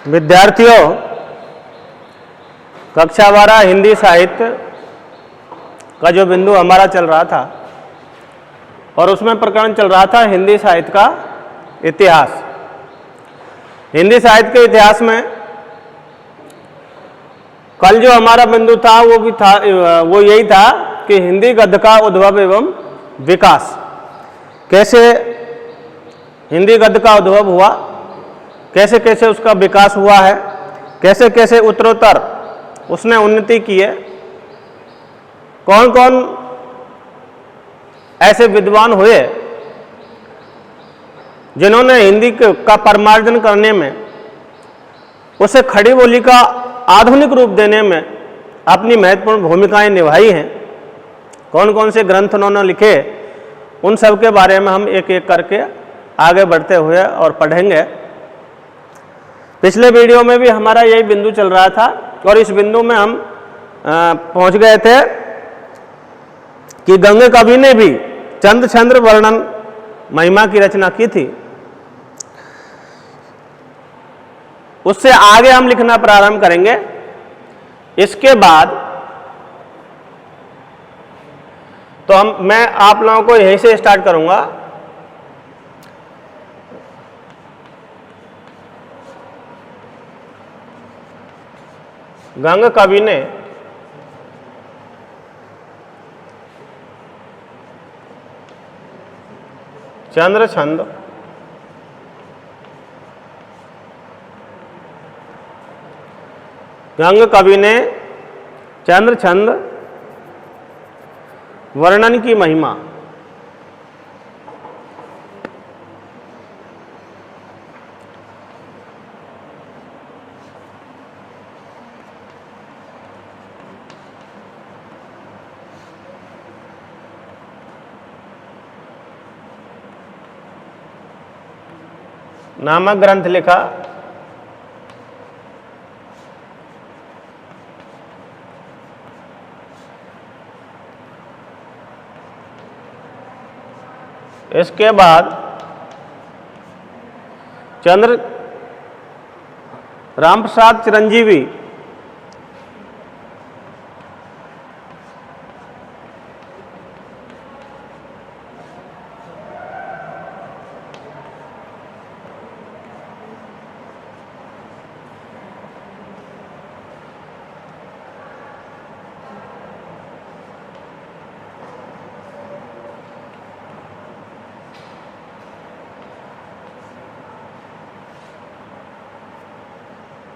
विद्यार्थियों, कक्षा 12 हिंदी साहित्य का जो बिंदु हमारा चल रहा था और उसमें प्रकरण चल रहा था हिंदी साहित्य का इतिहास। हिंदी साहित्य के इतिहास में कल जो हमारा बिंदु था वो यही था कि हिंदी गद्य का उद्भव एवं विकास, कैसे हिंदी गद्य का उद्भव हुआ, कैसे कैसे उसका विकास हुआ है, कैसे कैसे उत्तरोत्तर उसने उन्नति की है, कौन कौन ऐसे विद्वान हुए जिन्होंने हिंदी का परिमार्जन करने में, उसे खड़ी बोली का आधुनिक रूप देने में अपनी महत्वपूर्ण भूमिकाएं निभाई हैं। कौन कौन से ग्रंथ उन्होंने लिखे, उन सब के बारे में हम एक एक करके आगे बढ़ते हुए और पढ़ेंगे। पिछले वीडियो में भी हमारा यही बिंदु चल रहा था और इस बिंदु में हम पहुंच गए थे कि गंग कवि ने भी चंद छंद्र वर्णन महिमा की रचना की थी। उससे आगे हम लिखना प्रारंभ करेंगे। इसके बाद तो मैं आप लोगों को यहीं से स्टार्ट करूंगा। गंग कवि ने चंद्र छंद गंग कवि ने चंद्र छंद वर्णन की महिमा नामक ग्रंथ लिखा। इसके बाद चंद्र रामप्रसाद चिरंजीवी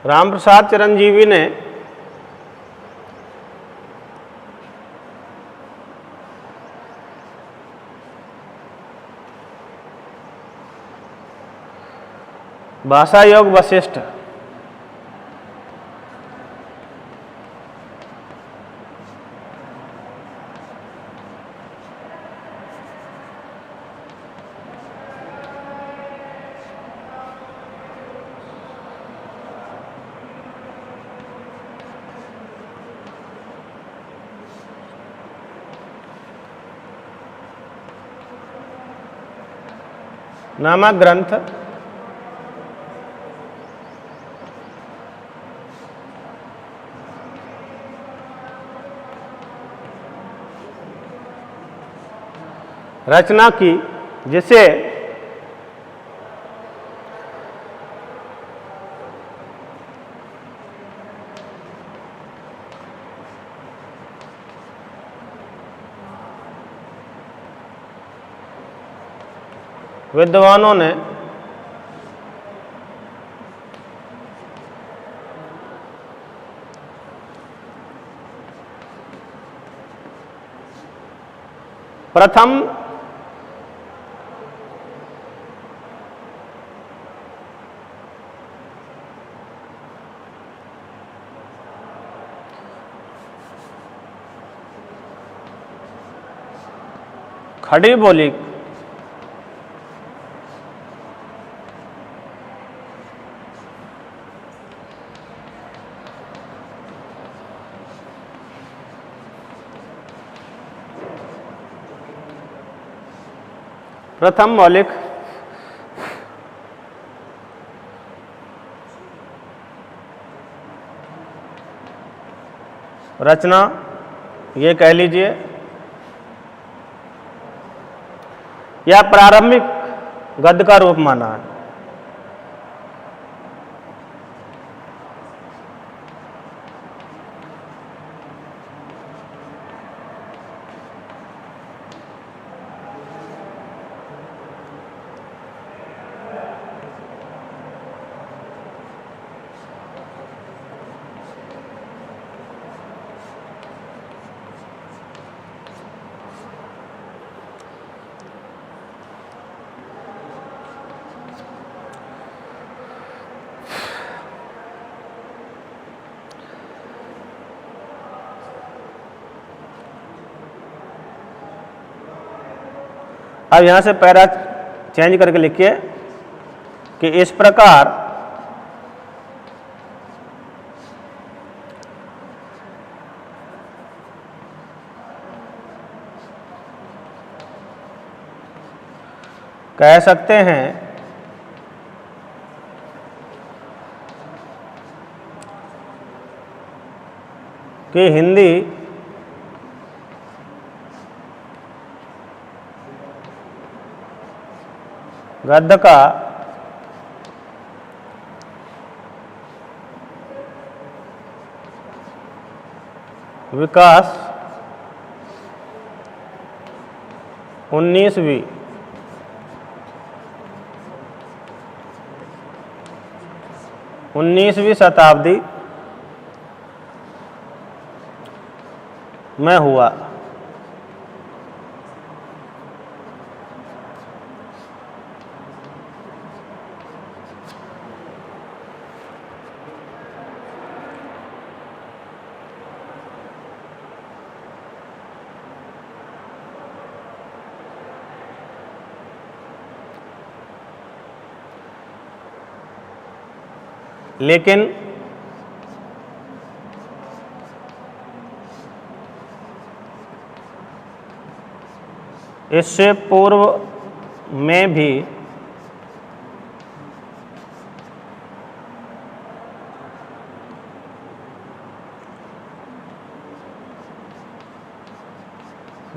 रामप्रसाद चिरंजीवी ने भाषा योग वशिष्ठ, नामक ग्रंथ रचना की, जिसे विद्वानों ने प्रथम खड़ी बोली प्रथम मौलिक रचना ये कह लीजिए, या प्रारंभिक गद्य का रूप माना है। अब यहां से पैरा चेंज करके लिखिए कि इस प्रकार कह सकते हैं कि हिंदी गद्य का विकास 19वीं शताब्दी में हुआ। लेकिन इससे पूर्व में भी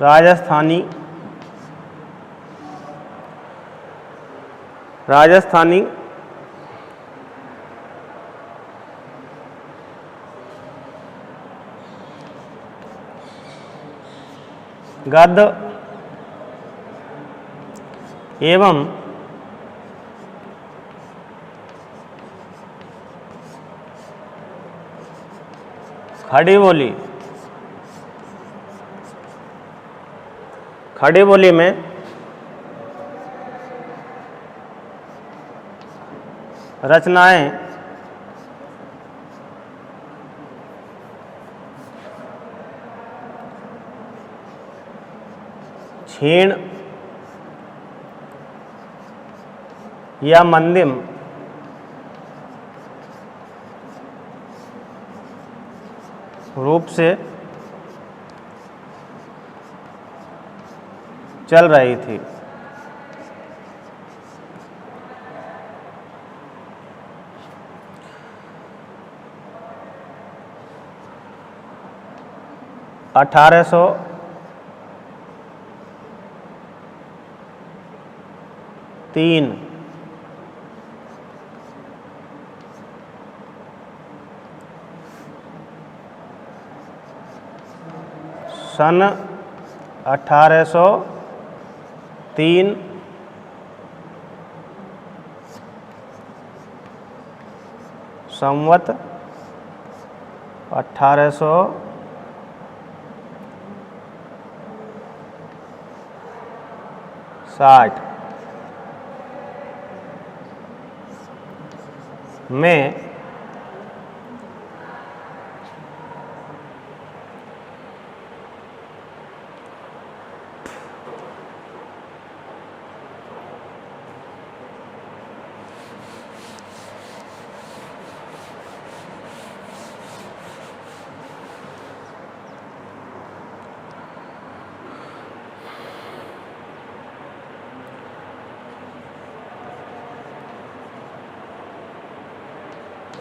राजस्थानी गद्य एवं खड़ी बोली में रचनाएं क्षीण या मंदिम रूप से चल रही थी। अठारह सौ तीन सन 1803 संवत 1860 में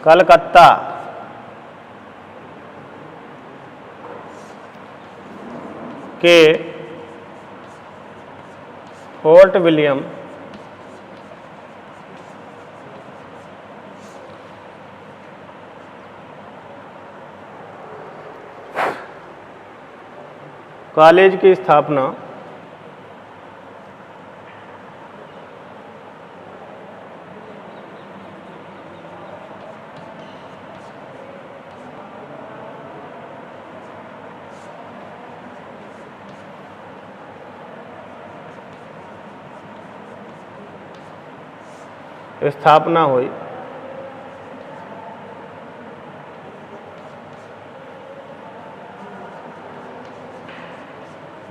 कलकत्ता के फोर्ट विलियम कॉलेज की स्थापना हुई।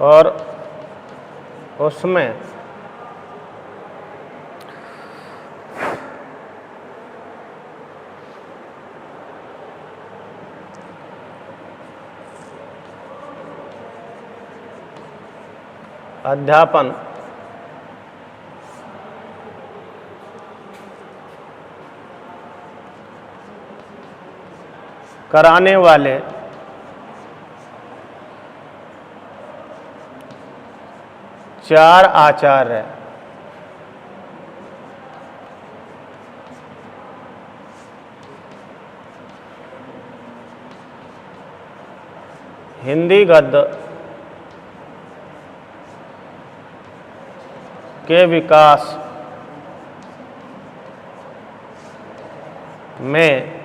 और उसमें अध्यापन कराने वाले 4 आचार्य हिंदी गद्य के विकास में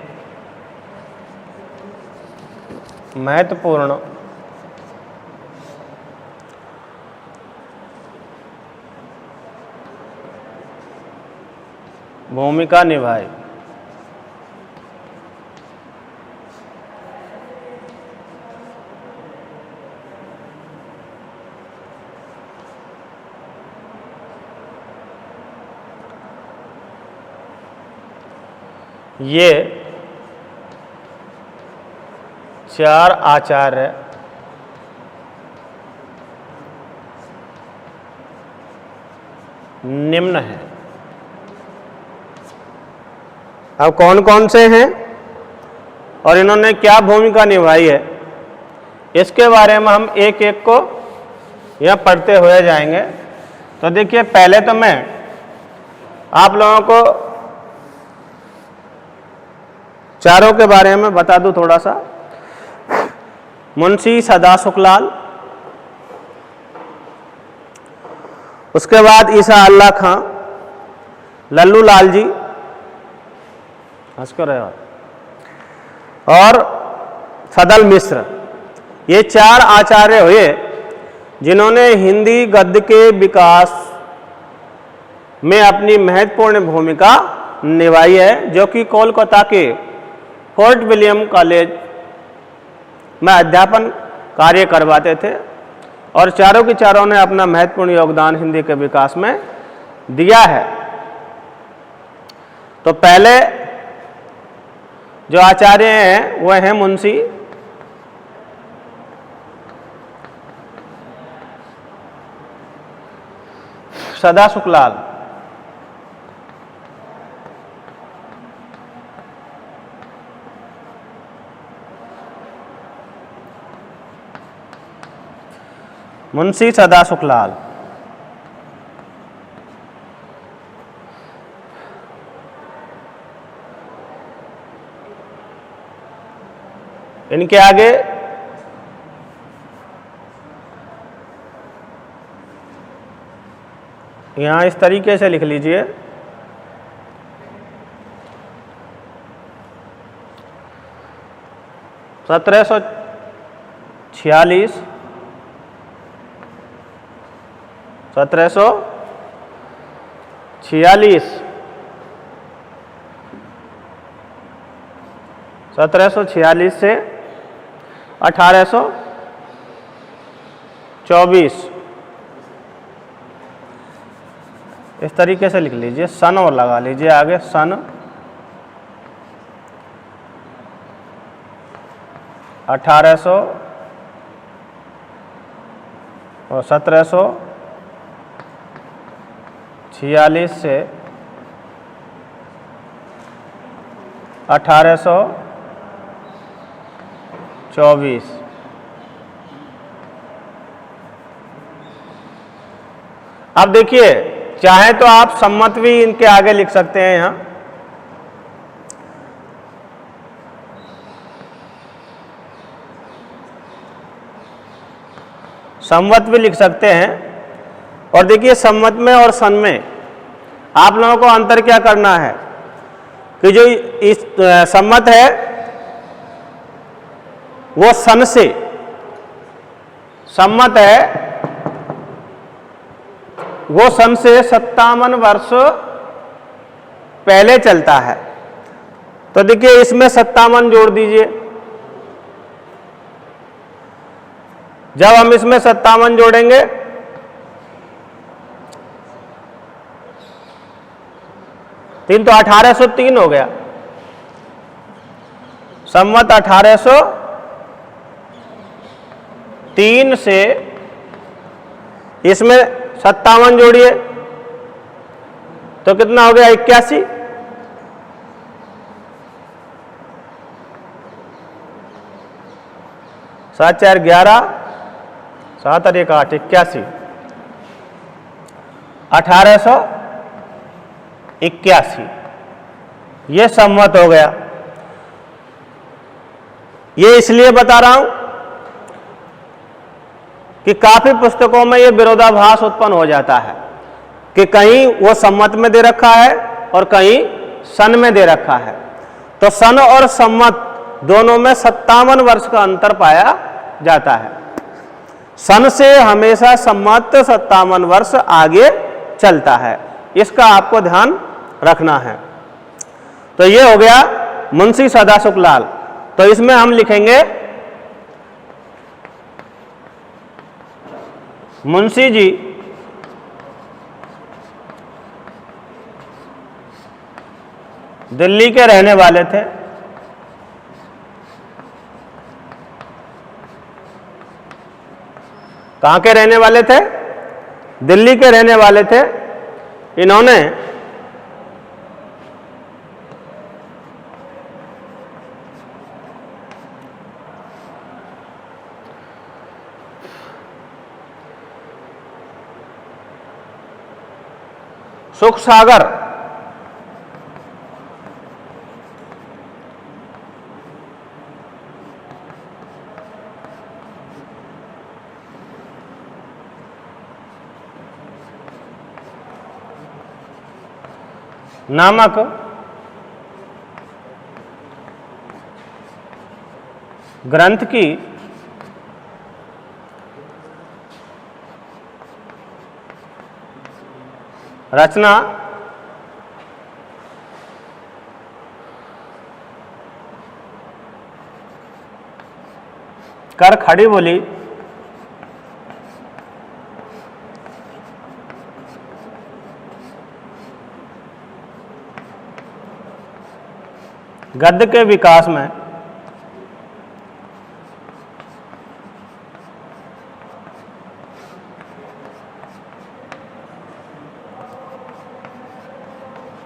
महत्वपूर्ण भूमिका निभाई। ये 4 आचार्य निम्न हैं। अब कौन कौन से हैं और इन्होंने क्या भूमिका निभाई है, इसके बारे में हम एक एक को यह पढ़ते हुए जाएंगे। तो देखिए, पहले तो मैं आप लोगों को चारों के बारे में बता दूं थोड़ा सा। मुंशी सदा सुखलाल, उसके बाद ईसा अल्लाह खां, लल्लू लाल जी, हंस कर रहे हो, और सदल मिश्र। ये 4 आचार्य हुए जिन्होंने हिंदी गद्य के विकास में अपनी महत्वपूर्ण भूमिका निभाई है, जो कि कोलकाता के फोर्ट विलियम कॉलेज में अध्यापन कार्य करवाते थे और चारों के चारों ने अपना महत्वपूर्ण योगदान हिंदी के विकास में दिया है। तो पहले जो आचार्य हैं वह हैं मुंशी सदा सुखलाल। मुंशी सदा सुखलाल इनके आगे यहां इस तरीके से लिख लीजिए, सत्रह सौ 1746 से 1824 इस तरीके से लिख लीजिए। सन और लगा लीजिए आगे, सन 1800 और 1746 से 1824 अब देखिए, चाहे तो आप सम्मत भी इनके आगे लिख सकते हैं यहां, सम्मत भी लिख सकते हैं। और देखिए, सम्मत में और सन में आप लोगों को अंतर क्या करना है कि जो इस सम्मत है वो सन से, सम्मत है वो सन से 57 वर्ष पहले चलता है। तो देखिए, इसमें 57 जोड़ दीजिए। जब हम इसमें 57 जोड़ेंगे तीन तो 1803 हो गया। सम्मत 1803 से इसमें 57 जोड़िए तो कितना हो गया? 81। 7 4 11, 7 और 1 8, 81। 1881 ये सम्मत हो गया। ये इसलिए बता रहा हूं कि काफी पुस्तकों में ये विरोधाभास उत्पन्न हो जाता है कि कहीं वो सम्मत में दे रखा है और कहीं सन में दे रखा है। तो सन और सम्मत दोनों में 57 वर्ष का अंतर पाया जाता है। सन से हमेशा सम्मत 57 वर्ष आगे चलता है, इसका आपको ध्यान रखना है। तो ये हो गया मुंशी सदाशिव लाल। तो इसमें हम लिखेंगे मुंशी जी दिल्ली के रहने वाले थे। कहां के रहने वाले थे? दिल्ली के रहने वाले थे। इन्होंने सुख सागर नामक ग्रंथ की रचना कर खड़ी बोली गद्य के विकास में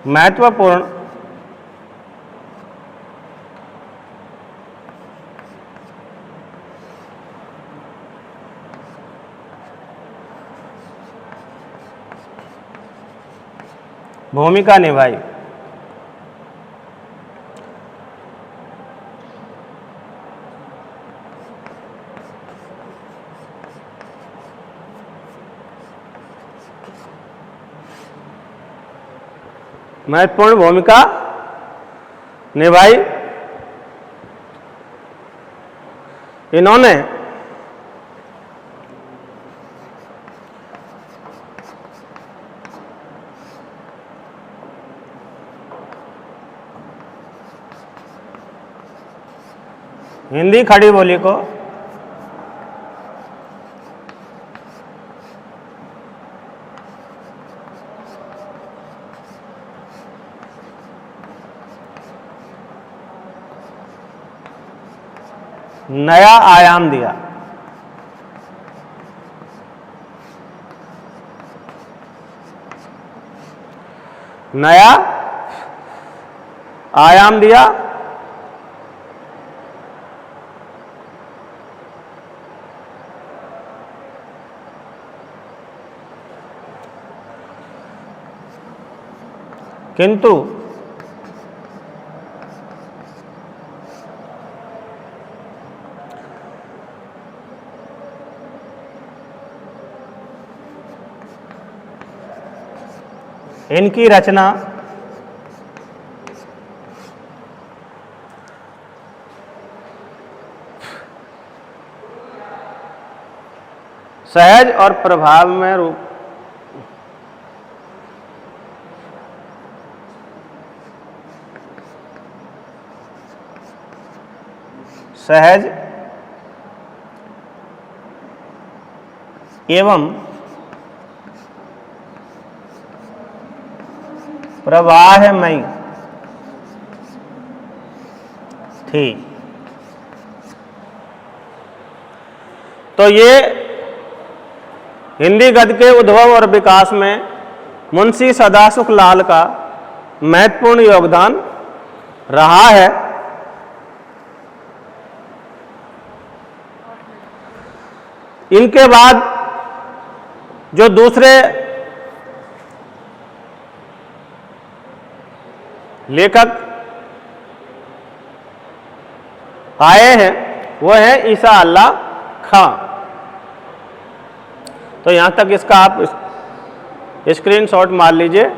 महत्वपूर्ण भूमिका निभाई। महत्वपूर्ण भूमिका निभाई। इन्होंने हिंदी खड़ी बोली को नया आयाम दिया। नया आयाम दिया। किंतु इनकी रचना सहज और प्रभाव में रूप सहज एवं प्रवाहमयी थी। तो ये हिंदी गद्य के उद्भव और विकास में मुंशी सदासुख लाल का महत्वपूर्ण योगदान रहा है। इनके बाद जो दूसरे लेखक आए हैं वो है ईसा अल्लाह खां। तो यहां तक इसका आप स्क्रीनशॉट मार लीजिए।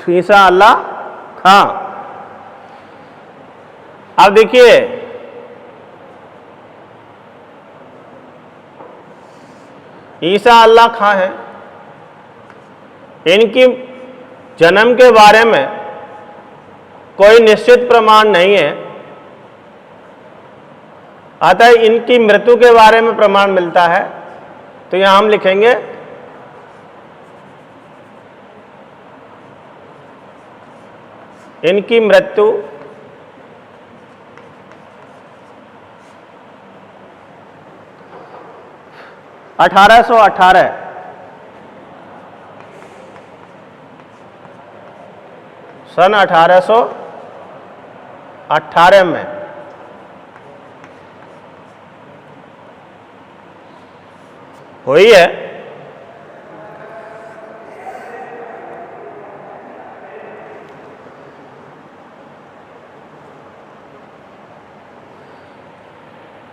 ईसा अल्लाह खां। अब देखिए ईसा अल्लाह खां है, इनकी जन्म के बारे में कोई निश्चित प्रमाण नहीं है, अतः इनकी मृत्यु के बारे में प्रमाण मिलता है। तो यहां हम लिखेंगे इनकी मृत्यु 1818 सन 1818 में हुई है।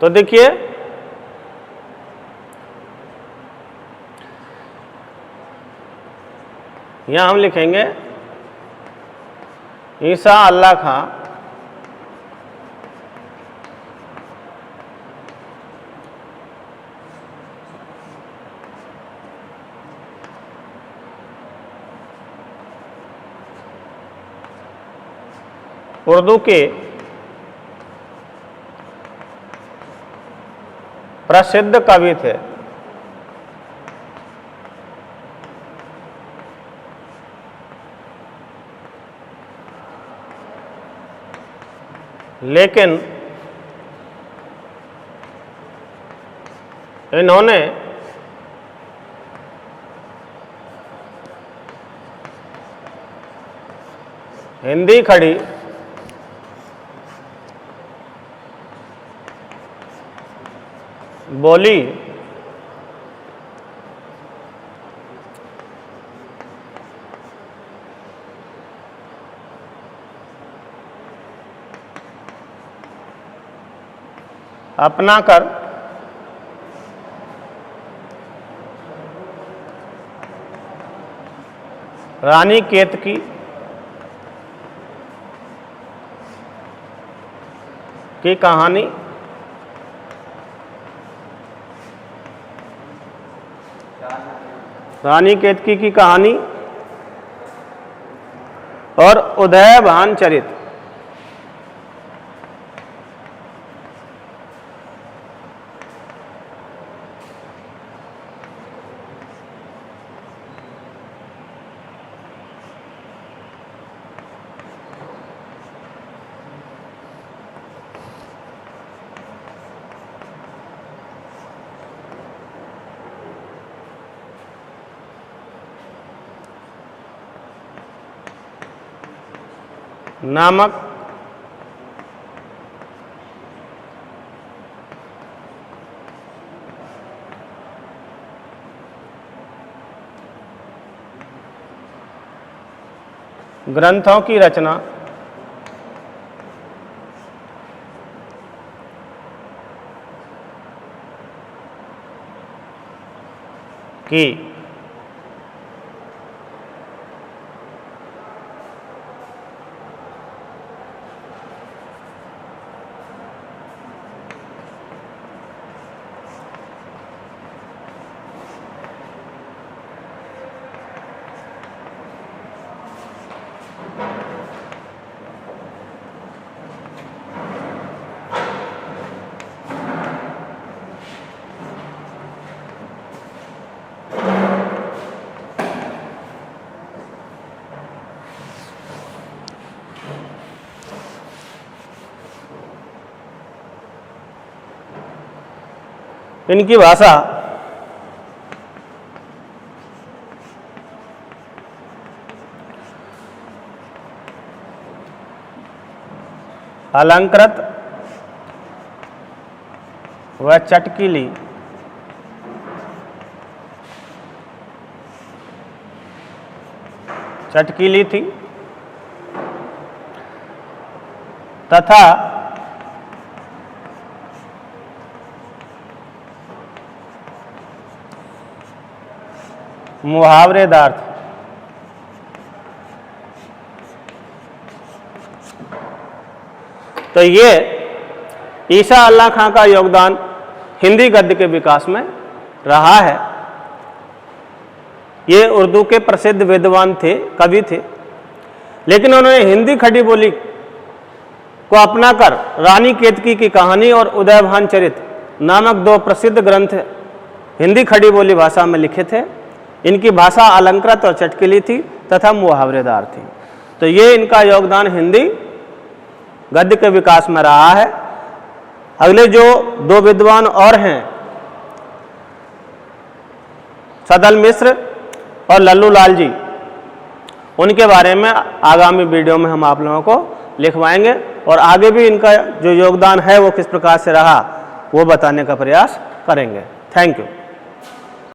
तो देखिए यहां हम लिखेंगे ईसा अल्लाह खां उर्दू के प्रसिद्ध कवि थे। लेकिन इन्होंने हिंदी खड़ी बोली अपनाकर रानी केतकी की कहानी रानी केतकी की कहानी और उदयभान चरित। नामक ग्रंथों की रचना की। इनकी भाषा अलंकृत व चटकीली थी तथा मुहावरेदार थी। तो ये ईसा अल्लाह खां का योगदान हिंदी गद्य के विकास में रहा है। ये उर्दू के प्रसिद्ध विद्वान थे, कवि थे, लेकिन उन्होंने हिंदी खड़ी बोली को अपनाकर रानी केतकी की कहानी और उदयभान चरित नामक दो प्रसिद्ध ग्रंथ हिंदी खड़ी बोली भाषा में लिखे थे। इनकी भाषा अलंकृत और चटकीली थी तथा मुहावरेदार थी। तो ये इनका योगदान हिंदी गद्य के विकास में रहा है। अगले जो दो विद्वान और हैं, सदल मिश्र और लल्लू लाल जी, उनके बारे में आगामी वीडियो में हम आप लोगों को लिखवाएंगे और आगे भी इनका जो योगदान है वो किस प्रकार से रहा वो बताने का प्रयास करेंगे। Thank you.